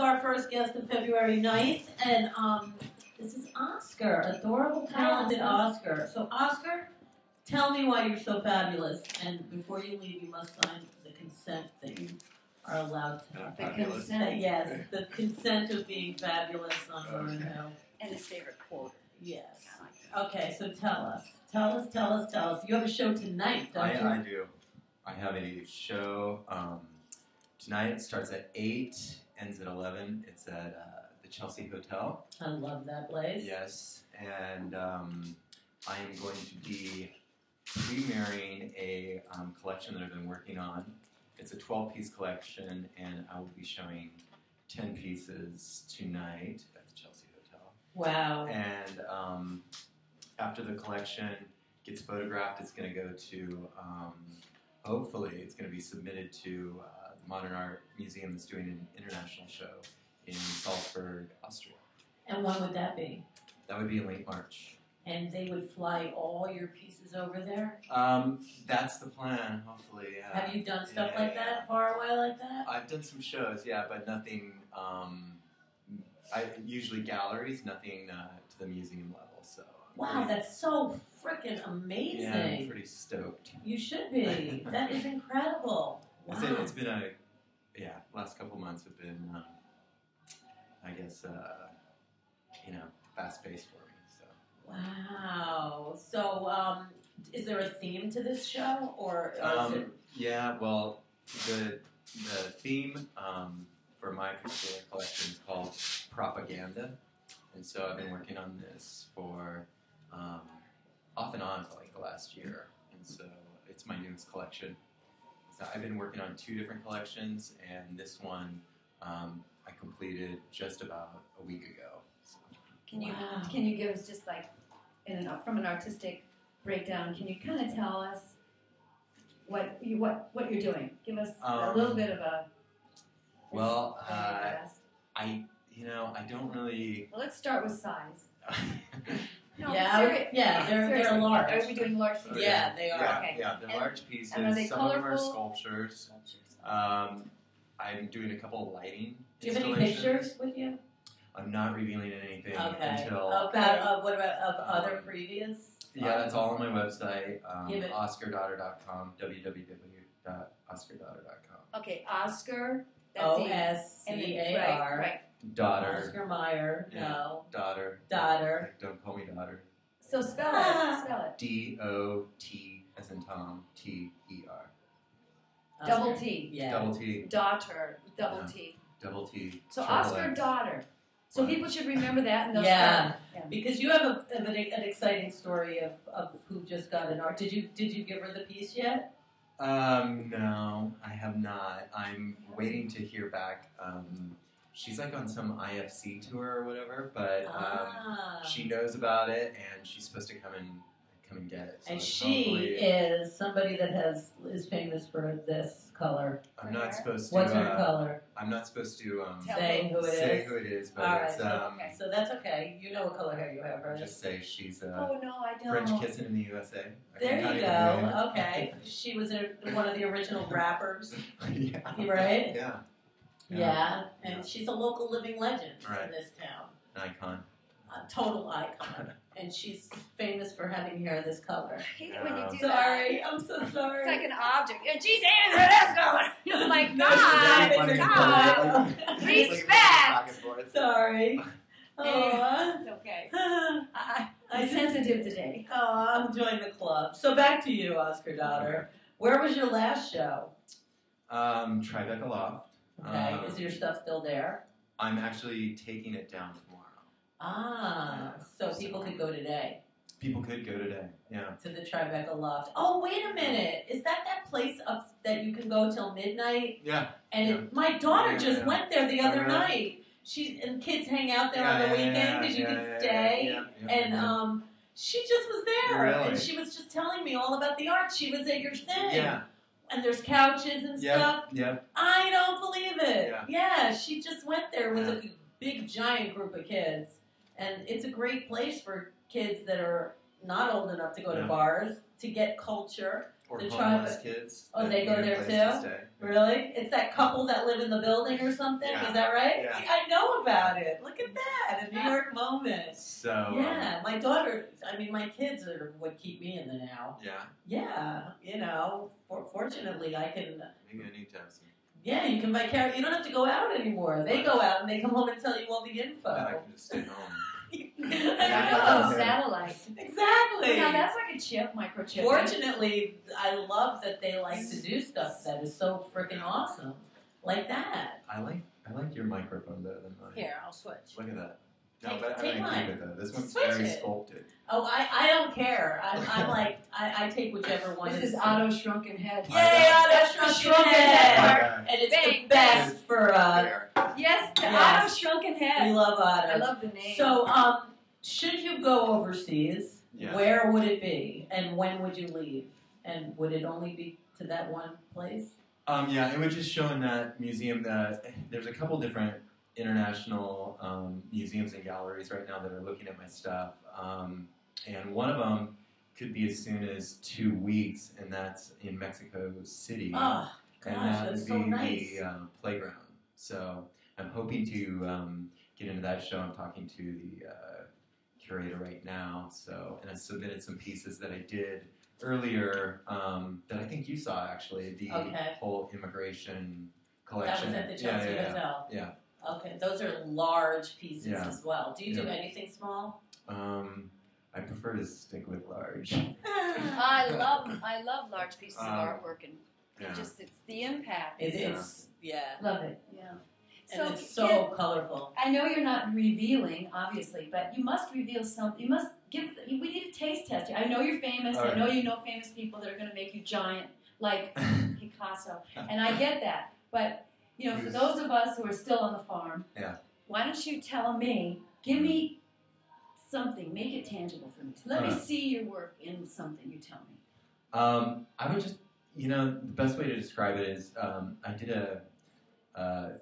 our first guest of February 9th, and this is OsCaR, adorable, talented OsCaR. So, OsCaR, tell me why you're so fabulous, and before you leave, you must sign the consent that you are allowed to. The consent. Yes, the consent of being fabulous on ReW. And his favorite quote. Yes. Okay, so tell us. You have a show tonight, don't you? I do. I have a show tonight. It starts at 8, ends at 11. It's at the Chelsea Hotel. I love that place. Yes, and I am going to be premiering a collection that I've been working on. It's a 12-piece collection, and I will be showing 10 pieces tonight at the Chelsea Hotel. Wow. And after the collection gets photographed, it's going to go to, hopefully, it's going to be submitted to the Modern Art Museum that's doing an international show in Salzburg, Austria. And when would that be? That would be in late March. And they would fly all your pieces over there? That's the plan, hopefully, yeah. Have you done stuff like that, far away like that? I've done some shows, yeah, but nothing, usually galleries, nothing to the museum level, so. Wow, that's so freaking amazing. Yeah, I'm pretty stoked. You should be. That is incredible. Wow. It's been last couple months have been, I guess, fast-paced for me, so. Wow. So, is there a theme to this show, or is it? Yeah, well, the theme for my particular collection is called Propaganda, and so I've been working on this for off and on for like the last year, and so it's my newest collection. So I've been working on 2 different collections, and this one I completed just about a week ago. So. Can you give us just like from an artistic breakdown? Can you kind of tell us what you're doing? Give us a little bit of a. Well, I don't really. Well, let's start with size. No, they're large. Are we doing large pieces? Yeah, they are. Yeah, Okay. yeah, they're large pieces. And are they Some colorful? of them are sculptures. I'm doing a couple of lighting. Do you have any pictures with you? I'm not revealing anything until. What about other previous? Yeah, that's all on my website. OsCaR.com. www.oscar.com. Okay, OsCaR. OsCAR. Right. DoTTeR. Oscar Meyer. Yeah. No. DoTTeR. Don't call me DoTTeR. So spell it. D-O-T as in Tom. T-E-R. Double T. Yeah. Double T. DoTTeR. Double T. Double T. So OsCaR DoTTeR. So people should remember that, and they'll yeah. start. Because you have an exciting story of who just got an art. Did you give her the piece yet? No, I have not. I'm waiting to hear back. She's like on some IFC tour or whatever, but she knows about it, and she's supposed to come and get it. So and she is somebody that is famous for this color. I'm not supposed to. What's her color? I'm not supposed to say who it is. But all right, it's so that's okay. You know what color hair you have, right? Just say she's oh no, I don't. French kissing in the USA. There you go. Okay, she was one of the original rappers. Yeah. Right? Yeah. Yeah, and she's a local living legend in this town. An icon. A total icon. And she's famous for having hair this color. I hate it when you do that. I'm so sorry. It's like an object. And she's in this color. Oh my God, stop. Respect. Sorry. It's okay. I'm sensitive today. Oh, I'm joining the club. So back to you, OsCaR DoTTeR. Where was your last show? Tribeca Loft. Okay. Is your stuff still there? I'm actually taking it down tomorrow. So people could go today. People could go today, yeah. To the Tribeca Loft. Oh, wait a minute. Is that place up that you can go till midnight? Yeah. And my daughter just went there the other night. And kids hang out there on the weekend because you can stay. And she just was there. Really? And she was just telling me all about the art. She was at your thing. Yeah. And there's couches and stuff. Yep. I don't believe it. Yeah. She just went there with a big, giant group of kids. And it's a great place for kids that are not old enough to go to bars to get culture Or The homeless tribe. kids. Oh, that they go need a there place too? to stay. Really? It's that couple that live in the building or something? Yeah. Is that right? Yeah. See, I know about it. Look at that. A New York moment. So Yeah, my daughter, my kids are what keep me in the now. yeah, Yeah, fortunately I can, maybe I need to have some. yeah, you can you don't have to go out anymore. They go out and they come home and tell you all the info. Then I can just stay home. I Oh, know. satellite. Exactly. Now that's like a chip, microchip. Fortunately, I love that they like to do stuff that is so freaking awesome. Like that. I like your microphone better than mine. Here, I'll switch. Look at that. No, Take- but I'm take gonna mine. keep it though. This one's Switch very it. sculpted. Oh, I don't care. I'm like, I take whichever one. This is is Otto's shrunken head. Yay, Otto's shrunken head. Yeah. And it's Bang, the best for, There. Yes, the Yes. Otto's shrunken we head. love Otto. I love the name. So, should you go overseas, Yeah. where would it be? And when would you leave? And would it only be to that one place? Yeah, it would just show in that museum that there's a couple different international museums and galleries right now that are looking at my stuff. And one of them could be as soon as 2 weeks, and that's in Mexico City. Oh, And gosh, that that's would so be nice. the playground. So I'm hoping to get into that show. I'm talking to the curator right now. So, and I submitted some pieces that I did earlier that I think you saw actually, the Okay. whole immigration That collection. was at the Chelsea Hotel. Yeah. Okay, those are large pieces Yeah. as well. Do you do Yeah. anything small? I prefer to stick with large. I love large pieces of artwork and Yeah. it's the impact. It's yeah. Love it. Yeah. And it's so colorful. I know you're not revealing, obviously, but you must reveal something. You must give. We need a taste test. I know you're famous. All I right. know you know famous people that are going to make you giant, like Picasso, and I get that. But for those of us who are still on the farm, Yeah. why don't you tell me? Give me something. Make it tangible for me. So let me see your work in something. You tell me. I would just, the best way to describe it is I did a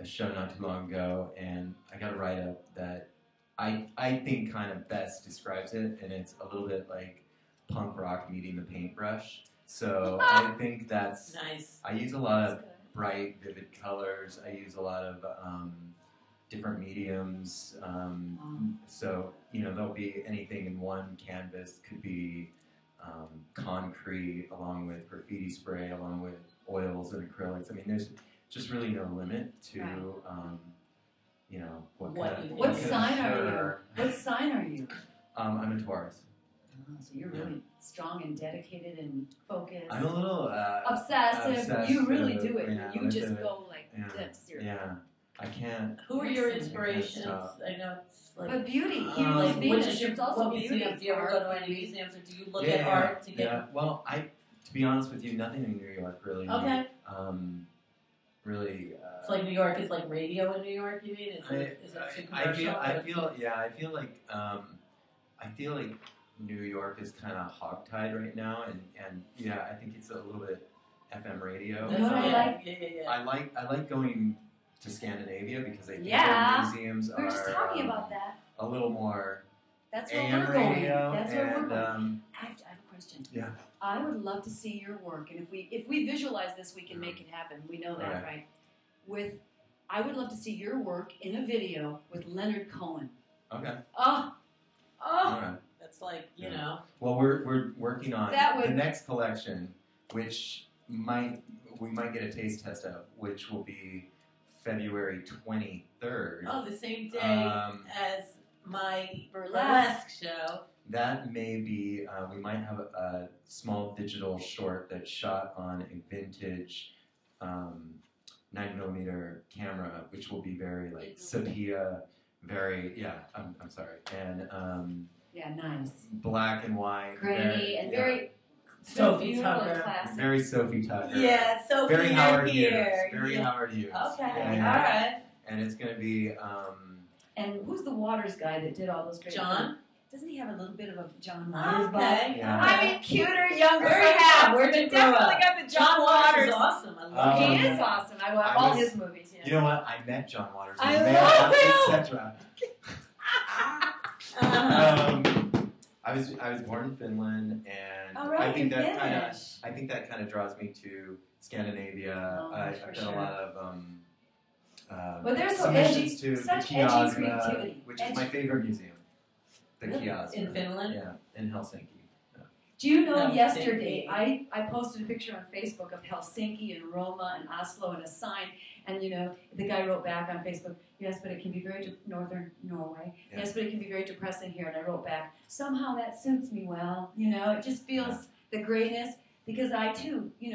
show not too long ago, and I got a write-up that I think kind of best describes it, and it's a little bit like punk rock meeting the paintbrush. So I think that's Nice. I use a lot of That's good. bright, vivid colors. I use a lot of different mediums. So there'll be anything in one canvas. Could be concrete, along with graffiti spray, along with oils and acrylics. I mean, there's just really no limit to What sign are you? What sign are you? I'm a Taurus. Oh, so you're really strong and dedicated and focused. I'm a little obsessive. You really do it. Yeah, you just go like this. Yeah, I can't. Who are your Listen, inspirations? stop. I know it's like. But beauty, Like, heroes, Which Venus. is your, It's also what beauty. museum? Do you ever go to art, any beauty. museums, or do you look at art to get? Yeah. Well, to be honest with you, nothing in New York really. Okay. Really. It's like New York is like radio in New York. You mean? Is it too commercial? I feel like New York is kind of hogtied right now, and yeah, I think it's a little bit FM radio. You know what I like? Yeah. I like going to Scandinavia because I think Yeah. their museums We were just are talking about that. a little more That's where AM we're going. radio, That's where we're and going. I have a question. yeah. I would love to see your work, and if we visualize this, we can make it happen. We know that, right? I would love to see your work in a video with Leonard Cohen. Okay. Oh, All right. That's like Well, we're working on That would- the next collection, which we might get a taste test of, which will be February 23rd. Oh, the same day as my Burlesque. burlesque show. That may be, we might have a small digital short that's shot on a vintage 9mm camera, which will be very like sepia, I'm sorry, and yeah, nice. black and white, Grainy and very Sophie beautiful and Tucker. classic. very Sophie Tucker. Yeah, Sophie, Very you're Howard here. Hughes. Very Howard Hughes. Okay, Yeah. all right. And it's going to be, And who's the Waters guy that did all those great John? Doesn't he have a little bit of a John Waters vibe? Okay. Yeah. I mean, cuter, younger, Where you perhaps. from? Where'd you but grow definitely up? got the John Waters Waters. is awesome. I love him. He is awesome. I love I all was- his movies. Yeah. you know what? I met John Waters. I in love Mail, him! etc. I was born in Finland, and All right, I think you're that Finnish. kind of draws me to Scandinavia. Oh, I've for done sure. a lot of Well, there's so submissions edgy, to such the edgy Kiasma, creativity. which is my favorite museum. The Really? Kiasma. In Finland? Yeah, in Helsinki. Do you know No, yesterday Helsinki. I posted a picture on Facebook of Helsinki and Roma and Oslo and a sign, and the guy wrote back on Facebook, yes, but it can be very northern Norway. Yeah. Yes, but it can be very depressing here. And I wrote back, somehow that suits me well. It just feels the greatness because I too, you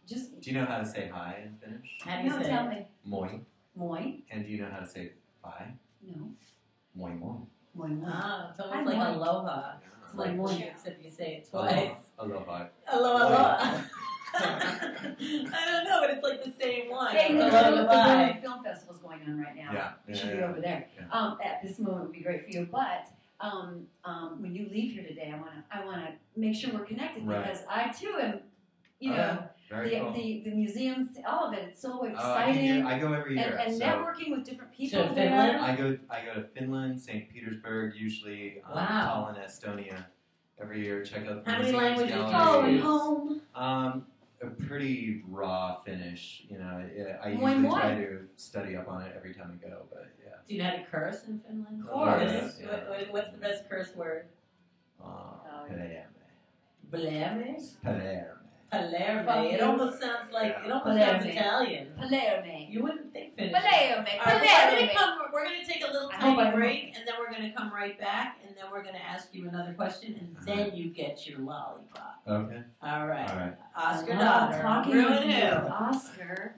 just. Do you know how to say hi in Finnish? How do you say tell it? me. Moi. Moi? And do you know how to say bye? No. Moi moi. Moi moi. Ah, it's almost Hi, like moi. aloha. It's like Moi. chicks if you say it twice. Aloha. Aloha. I don't know, but it's like the same one. Hey, the Aloha. film festival's going on right now. Yeah. You should be over there. Yeah. At this moment would be great for you. But when you leave here today, I wanna make sure we're connected Right. because I too am, Very cool. the museums, all of it. It's so Oh, exciting. I go every year. and so networking with different people To there. Finland? I go to Finland, St. Petersburg, usually Wow. Tallinn, Estonia, every year. Check out the How many museums, languages do you galleries. home. A pretty raw Finnish. I Moi usually moi. try to study up on it every time I go, but yeah. Do you know how to curse in Finland? Of course. What's the best curse word? Palerme. Palerme? Palerme. Palerme. It almost sounds like, sounds Palerme. Italian. Palerme. You wouldn't think Finnish. Palerme. All right, Palerme. we're gonna take a little I hope tiny I'm break, and then we're gonna come right back, and then we're gonna ask you another question, and then you get your lollipop. Okay. All right. All right. Oscar I love DoTTeR. talking ReW with you, WhO. Oscar.